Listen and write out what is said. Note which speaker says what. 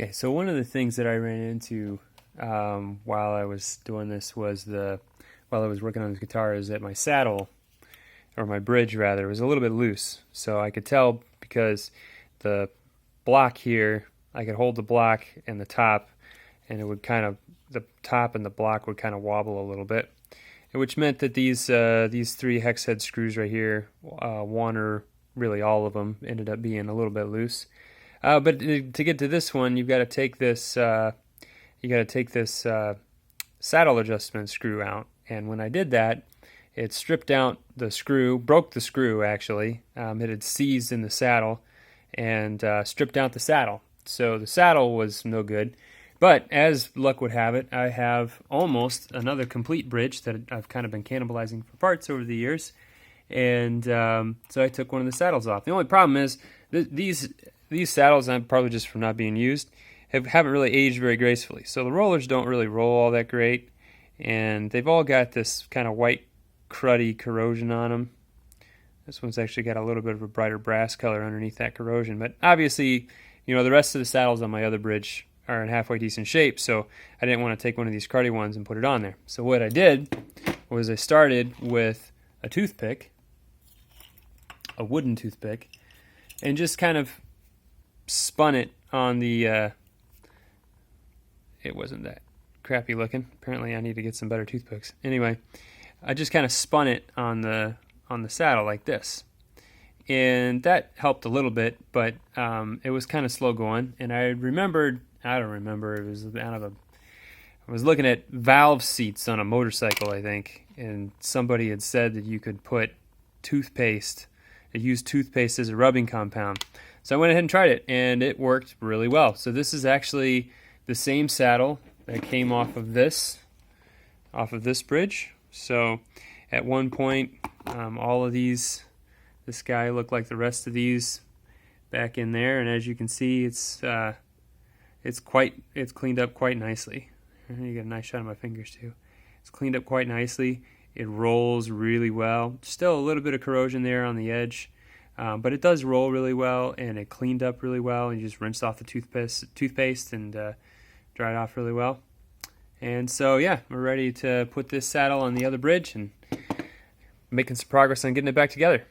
Speaker 1: Okay, so one of the things that I ran into while I was doing this was while I was working on this guitar is that my saddle, or my bridge rather, was a little bit loose. So I could tell because the block here, I could hold the block and the top, and it would the top and the block would kind of wobble a little bit, which meant that these three hex head screws right here, one or really all of them, ended up being a little bit loose. But to get to this one, you've got to take this saddle adjustment screw out. And when I did that, it stripped out the screw, broke the screw actually. It had seized in the saddle and stripped out the saddle. So the saddle was no good. But as luck would have it, I have almost another complete bridge that I've kind of been cannibalizing for parts over the years. And so I took one of the saddles off. The only problem is these saddles, probably just from not being used, haven't really aged very gracefully. So the rollers don't really roll all that great, and they've all got this kind of white, cruddy corrosion on them. This one's actually got a little bit of a brighter brass color underneath that corrosion. But obviously, the rest of the saddles on my other bridge are in halfway decent shape, so I didn't want to take one of these cruddy ones and put it on there. So what I did was I started with a toothpick, a wooden toothpick, and just kind of spun it on the it wasn't that crappy looking. Apparently I need to get some better toothpicks. Anyway, I just kind of spun it on the saddle like this, and that helped a little bit, but it was kind of slow going. And I don't remember, it was I was looking at valve seats on a motorcycle, I think, and somebody had said that you could put use toothpaste as a rubbing compound. So I went ahead and tried it, and it worked really well. So this is actually the same saddle that came off of this bridge. So at one point, all of these, this guy looked like the rest of these back in there, and as you can see, it's cleaned up quite nicely. You get a nice shot of my fingers too. It's cleaned up quite nicely. It rolls really well. Still a little bit of corrosion there on the edge. But it does roll really well, and it cleaned up really well. And you just rinsed off the toothpaste and dried off really well. And so, yeah, we're ready to put this saddle on the other bridge and making some progress on getting it back together.